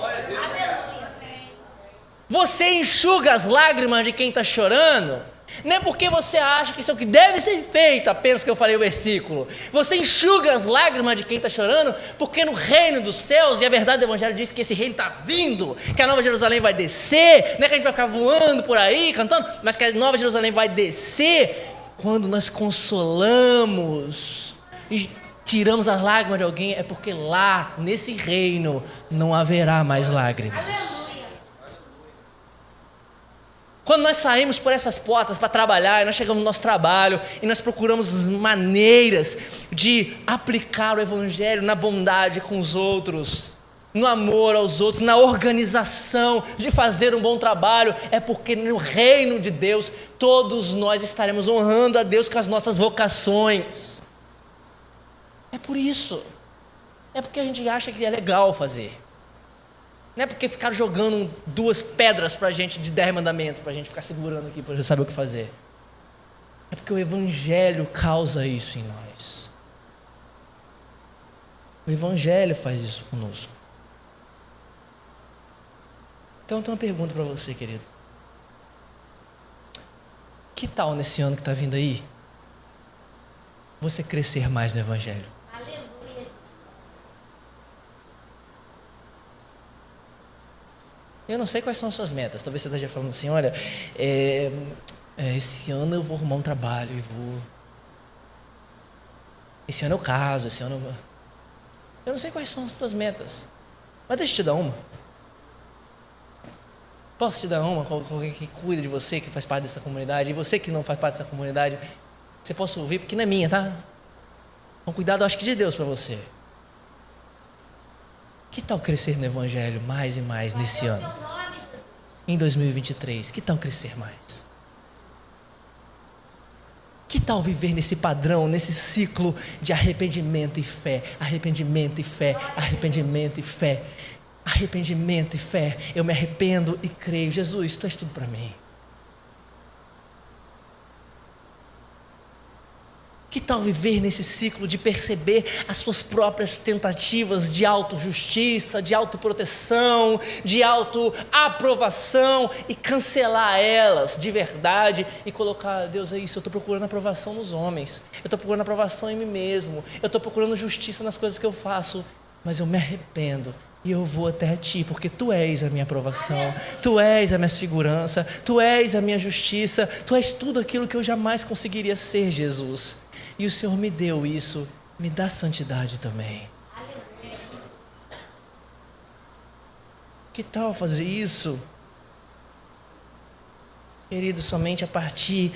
Você enxuga as lágrimas de quem está chorando, não é porque você acha que isso é o que deve ser feito, apenas que eu falei o versículo. Você enxuga as lágrimas de quem está chorando, porque no reino dos céus, e a verdade do Evangelho diz que esse reino está vindo, que a Nova Jerusalém vai descer, não é que a gente vai ficar voando por aí, cantando, mas que a Nova Jerusalém vai descer. Quando nós consolamos e tiramos as lágrimas de alguém, é porque lá, nesse reino, não haverá mais lágrimas. Quando nós saímos por essas portas para trabalhar, e nós chegamos no nosso trabalho, e nós procuramos maneiras de aplicar o Evangelho na bondade com os outros, no amor aos outros, na organização de fazer um bom trabalho, é porque no reino de Deus todos nós estaremos honrando a Deus com as nossas vocações. É por isso. É porque a gente acha que é legal fazer. Não é porque ficaram jogando 2 pedras para a gente de 10 mandamentos, para a gente ficar segurando aqui para gente saber o que fazer. É porque o Evangelho causa isso em nós. O Evangelho faz isso conosco. Então eu tenho uma pergunta para você, querido. Que tal nesse ano que está vindo aí, você crescer mais no Evangelho? Aleluia. Eu não sei quais são as suas metas. Talvez você esteja falando assim, olha, esse ano eu vou arrumar um trabalho e vou... Esse ano eu caso, esse ano eu não sei quais são as tuas metas. Mas deixa eu te dar uma. Posso te dar uma com alguém que cuida de você, que faz parte dessa comunidade, e você que não faz parte dessa comunidade, você possa ouvir, porque não é minha, tá? Um cuidado, acho que de Deus para você. Que tal crescer no Evangelho mais e mais nesse ano? Em 2023, que tal crescer mais? Que tal viver nesse padrão, nesse ciclo de arrependimento e fé, arrependimento e fé, arrependimento e fé, arrependimento e fé? Eu me arrependo e creio. Jesus, Tu és tudo para mim. Que tal viver nesse ciclo de perceber as suas próprias tentativas de autojustiça, de autoproteção, de autoaprovação e cancelar elas de verdade e colocar, Deus, é isso, eu estou procurando aprovação nos homens, eu estou procurando aprovação em mim mesmo, eu estou procurando justiça nas coisas que eu faço, mas eu me arrependo e eu vou até Ti, porque Tu és a minha aprovação, Tu és a minha segurança, Tu és a minha justiça, Tu és tudo aquilo que eu jamais conseguiria ser, Jesus. E o Senhor me deu isso, me dá santidade também. Que tal fazer isso? Querido, somente a partir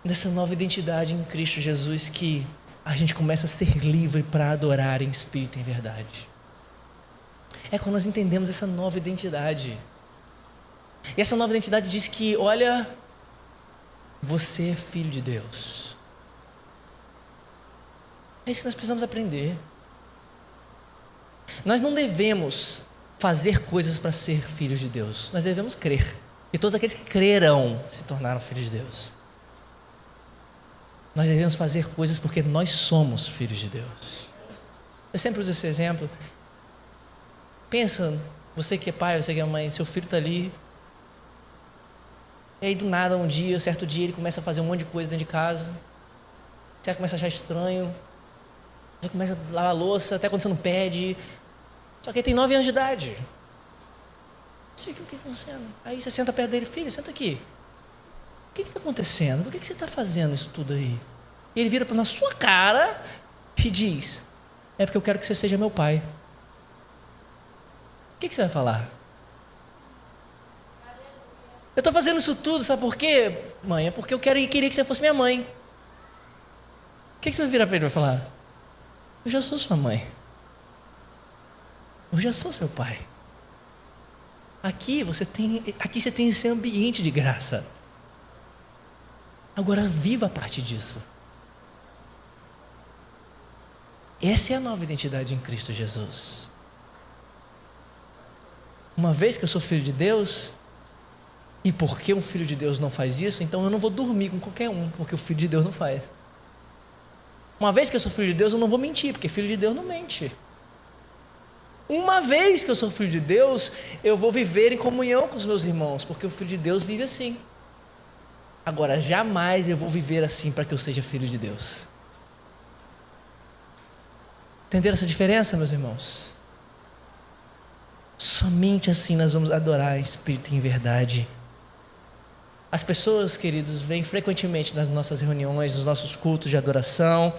dessa nova identidade em Cristo Jesus que a gente começa a ser livre para adorar em espírito e em verdade. É quando nós entendemos essa nova identidade. E essa nova identidade diz que, olha, você é filho de Deus. É isso que nós precisamos aprender. Nós não devemos fazer coisas para ser filhos de Deus. Nós devemos crer. E todos aqueles que creram se tornaram filhos de Deus. Nós devemos fazer coisas porque nós somos filhos de Deus. Eu sempre uso esse exemplo. Pensa, você que é pai, você que é mãe, seu filho está ali. E aí do nada, certo dia, ele começa a fazer um monte de coisa dentro de casa. Você começa a achar estranho. Ele começa a lavar a louça, até quando você não pede. Só que ele tem 9 anos de idade. Não sei o que está acontecendo. Aí você senta perto dele, filho, senta aqui. O que está acontecendo? Por que você está fazendo isso tudo aí? E ele vira na sua cara e diz, é porque eu quero que você seja meu pai. O que você vai falar? Eu estou fazendo isso tudo, sabe por quê, mãe? É porque eu queria que você fosse minha mãe. O que você vai virar para ele e vai falar? Eu já sou sua mãe. Eu já sou seu pai. Aqui você tem esse ambiente de graça. Agora viva a partir disso. Essa é a nova identidade em Cristo Jesus. Uma vez que eu sou filho de Deus, e porque um filho de Deus não faz isso, então eu não vou dormir com qualquer um, porque o filho de Deus não faz. Uma vez que eu sou filho de Deus, eu não vou mentir, porque filho de Deus não mente. Uma vez que eu sou filho de Deus, eu vou viver em comunhão com os meus irmãos, porque o filho de Deus vive assim. Agora, jamais eu vou viver assim para que eu seja filho de Deus. Entenderam essa diferença, meus irmãos? Somente assim nós vamos adorar em espírito e em verdade. As pessoas, queridos, vêm frequentemente nas nossas reuniões, nos nossos cultos de adoração,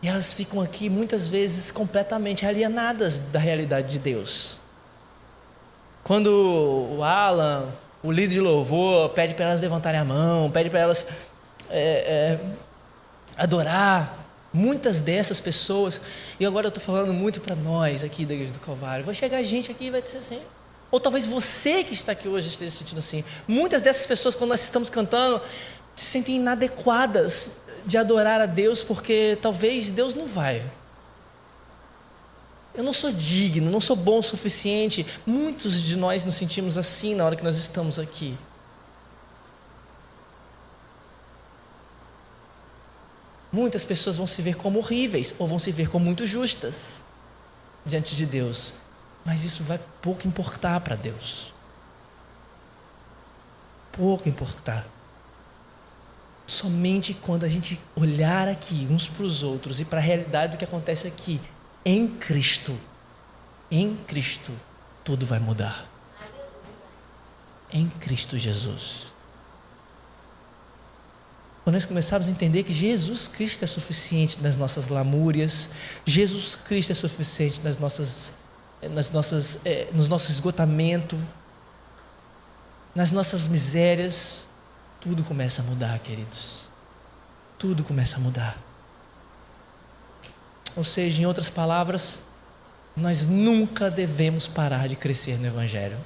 e elas ficam aqui muitas vezes completamente alienadas da realidade de Deus. Quando o Alan, o líder de louvor, pede para elas levantarem a mão, pede para elas adorar, muitas dessas pessoas, e agora eu estou falando muito para nós aqui da Igreja do Calvário, vai chegar gente aqui e vai dizer assim, ou talvez você que está aqui hoje esteja se sentindo assim. Muitas dessas pessoas, quando nós estamos cantando, se sentem inadequadas de adorar a Deus, porque talvez Deus não vai. Eu não sou digno, não sou bom o suficiente. Muitos de nós nos sentimos assim na hora que nós estamos aqui. Muitas pessoas vão se ver como horríveis, ou vão se ver como muito justas diante de Deus. Mas isso vai pouco importar para Deus. Pouco importar. Somente quando a gente olhar aqui uns para os outros e para a realidade do que acontece aqui, em Cristo, tudo vai mudar. em Cristo Jesus. Quando nós começarmos a entender que Jesus Cristo é suficiente nas nossas lamúrias, Jesus Cristo é suficiente no nosso esgotamento, nas nossas misérias, tudo começa a mudar, queridos. Tudo começa a mudar. Ou seja, em outras palavras, nós nunca devemos parar de crescer no Evangelho.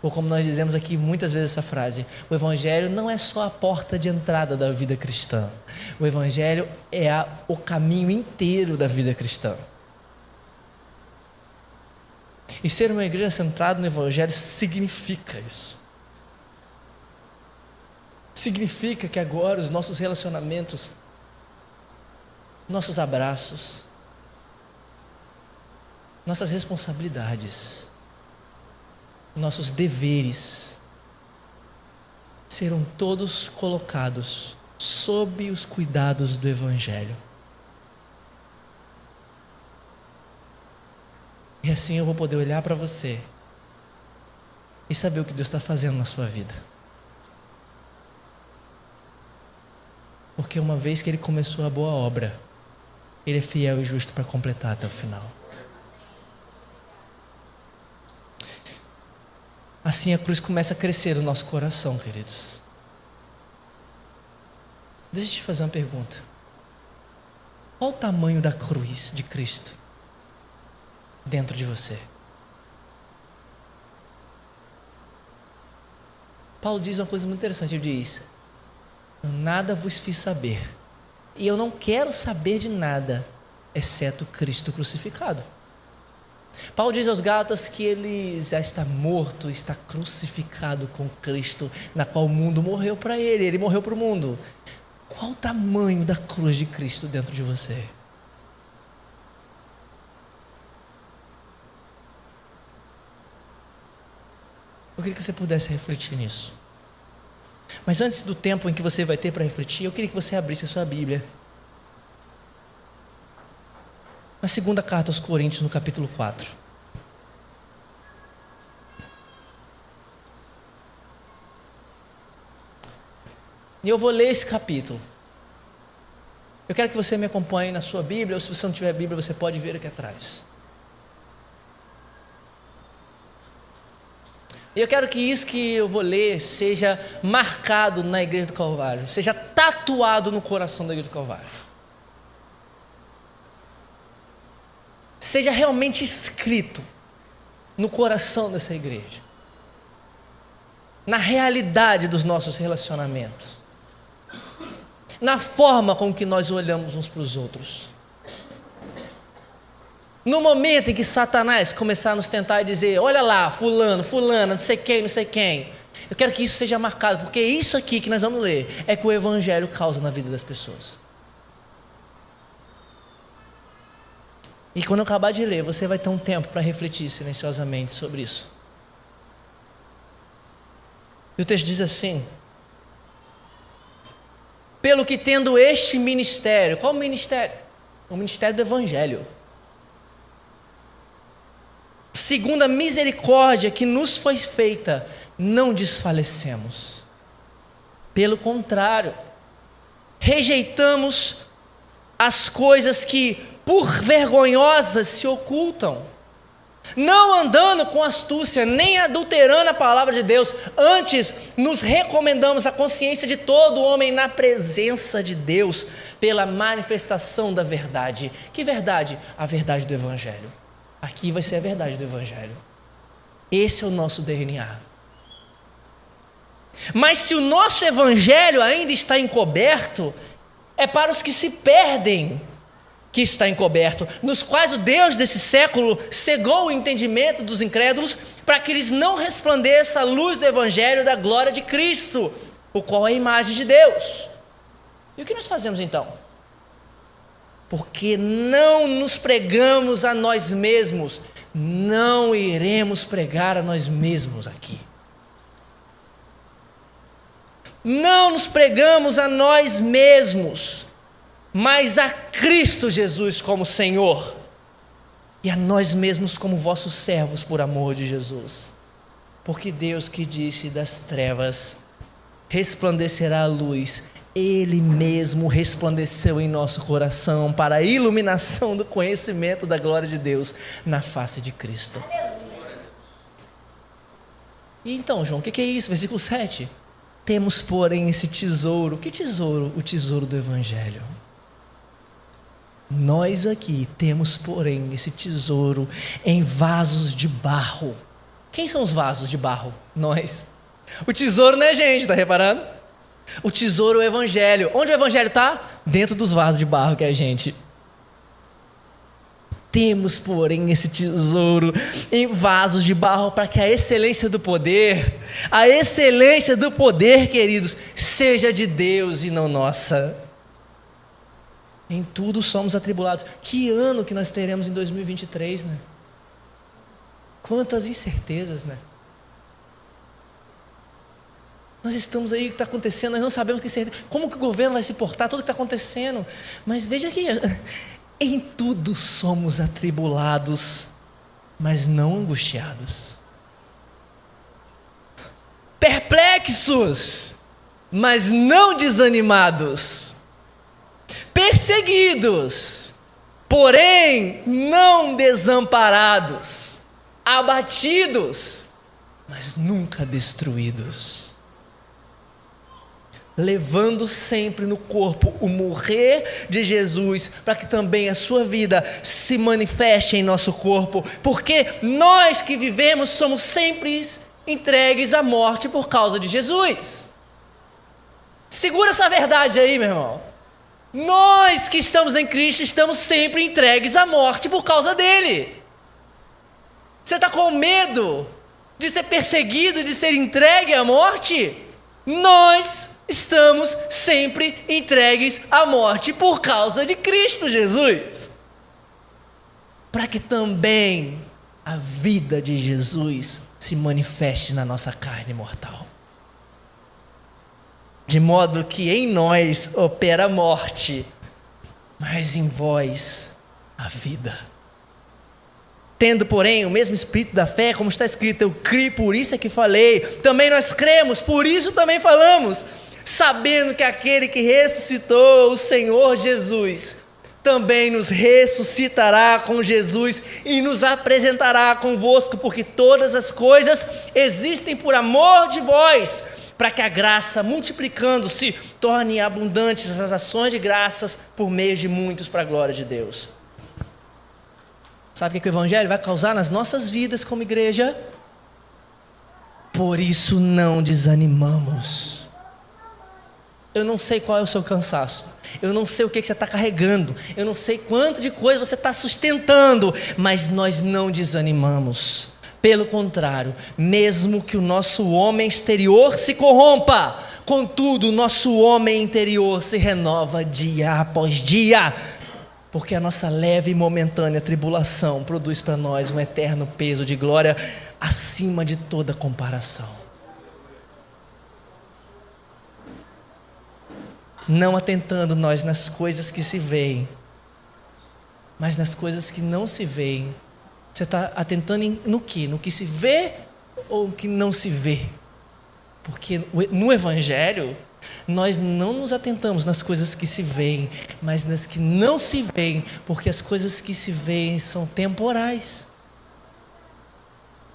Ou como nós dizemos aqui muitas vezes essa frase, o Evangelho não é só a porta de entrada da vida cristã. O Evangelho é o caminho inteiro da vida cristã. E ser uma igreja centrada no Evangelho significa isso. Significa que agora os nossos relacionamentos, nossos abraços, nossas responsabilidades, nossos deveres serão todos colocados sob os cuidados do Evangelho. E assim eu vou poder olhar para você e saber o que Deus está fazendo na sua vida. Porque uma vez que Ele começou a boa obra, Ele é fiel e justo para completar até o final. Assim a cruz começa a crescer no nosso coração, queridos. Deixa eu te fazer uma pergunta. Qual o tamanho da cruz de Cristo dentro de você? Paulo diz uma coisa muito interessante, ele diz: eu nada vos fiz saber, e eu não quero saber de nada, exceto Cristo crucificado. Paulo diz aos Gálatas que ele já está morto, está crucificado com Cristo, na qual o mundo morreu para ele, ele morreu para o mundo. Qual o tamanho da cruz de Cristo dentro de você? Eu queria que você pudesse refletir nisso. Mas antes do tempo em que você vai ter para refletir, eu queria que você abrisse a sua Bíblia. Na segunda carta aos Coríntios, no capítulo 4. E eu vou ler esse capítulo. Eu quero que você me acompanhe na sua Bíblia, ou se você não tiver Bíblia, você pode ver aqui atrás. E eu quero que isso que eu vou ler seja marcado na Igreja do Calvário, seja tatuado no coração da Igreja do Calvário. Seja realmente escrito no coração dessa igreja, na realidade dos nossos relacionamentos, na forma com que nós olhamos uns para os outros. No momento em que Satanás começar a nos tentar e dizer: olha lá, fulano, fulana, não sei quem, eu quero que isso seja marcado, porque isso aqui que nós vamos ler é que o Evangelho causa na vida das pessoas. E quando eu acabar de ler, você vai ter um tempo para refletir silenciosamente sobre isso. E o texto diz assim: pelo que tendo este ministério, qual ministério? O ministério do Evangelho. Segundo a misericórdia que nos foi feita, não desfalecemos. Pelo contrário, rejeitamos as coisas que por vergonhosas se ocultam, não andando com astúcia, nem adulterando a palavra de Deus, antes nos recomendamos a consciência de todo homem na presença de Deus, pela manifestação da verdade. Que verdade? A verdade do Evangelho. Aqui vai ser a verdade do Evangelho. Esse é o nosso DNA. Mas se o nosso Evangelho ainda está encoberto, é para os que se perdem que está encoberto, nos quais o Deus desse século cegou o entendimento dos incrédulos, para que eles não resplandeça a luz do Evangelho da glória de Cristo, o qual é a imagem de Deus. E o que nós fazemos então? Porque não nos pregamos a nós mesmos, não iremos pregar a nós mesmos aqui. Não nos pregamos a nós mesmos, mas a Cristo Jesus como Senhor, e a nós mesmos como vossos servos por amor de Jesus. Porque Deus que disse das trevas resplandecerá a luz, Ele mesmo resplandeceu em nosso coração para a iluminação do conhecimento da glória de Deus na face de Cristo. E então, João, o que é isso? Versículo 7. Temos, porém, esse tesouro. Que tesouro? O tesouro do Evangelho. Nós aqui temos, porém, esse tesouro em vasos de barro. Quem são os vasos de barro? Nós. O tesouro não é gente, está reparando? O tesouro é o Evangelho. Onde o Evangelho está? Dentro dos vasos de barro que é a gente. Temos, porém, esse tesouro em vasos de barro para que a excelência do poder, queridos, seja de Deus e não nossa. Em tudo somos atribulados. Que ano que nós teremos em 2023, né? Quantas incertezas, né? Nós estamos aí, o que está acontecendo, nós não sabemos como que o governo vai se portar, tudo que está acontecendo. Mas veja aqui, em tudo somos atribulados, mas não angustiados. Perplexos, mas não desanimados. Perseguidos, porém não desamparados. Abatidos, mas nunca destruídos. Levando sempre no corpo o morrer de Jesus, para que também a sua vida se manifeste em nosso corpo, porque nós que vivemos somos sempre entregues à morte por causa de Jesus. Segura essa verdade aí, meu irmão. Nós que estamos em Cristo estamos sempre entregues à morte por causa dele. Você está com medo de ser perseguido, de ser entregue à morte? Nós estamos sempre entregues à morte por causa de Cristo Jesus, para que também a vida de Jesus se manifeste na nossa carne mortal, de modo que em nós opera a morte, mas em vós a vida. Tendo, porém, o mesmo espírito da fé, como está escrito, eu criei, por isso é que falei, também nós cremos, por isso também falamos, sabendo que aquele que ressuscitou o Senhor Jesus, também nos ressuscitará com Jesus e nos apresentará convosco, porque todas as coisas existem por amor de vós, para que a graça, multiplicando-se, torne abundantes as ações de graças por meio de muitos para a glória de Deus. Sabe o que o Evangelho vai causar nas nossas vidas como igreja? Por isso não desanimamos. Eu não sei qual é o seu cansaço, eu não sei o que você está carregando, eu não sei quanto de coisa você está sustentando, mas nós não desanimamos. Pelo contrário, mesmo que o nosso homem exterior se corrompa, contudo o nosso homem interior se renova dia após dia, porque a nossa leve e momentânea tribulação produz para nós um eterno peso de glória acima de toda comparação. Não atentando nós nas coisas que se veem, mas nas coisas que não se veem. Você está atentando no que? No que se vê ou no que não se vê? Porque no Evangelho, nós não nos atentamos nas coisas que se veem, mas nas que não se veem, porque as coisas que se veem são temporais,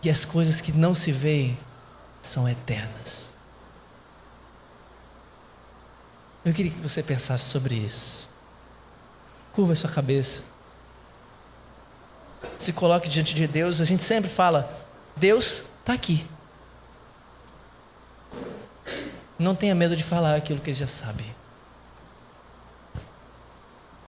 e as coisas que não se veem são eternas. Eu queria que você pensasse sobre isso. Curva a sua cabeça. Se coloque diante de Deus. A gente sempre fala, Deus está aqui. Não tenha medo de falar aquilo que Ele já sabe.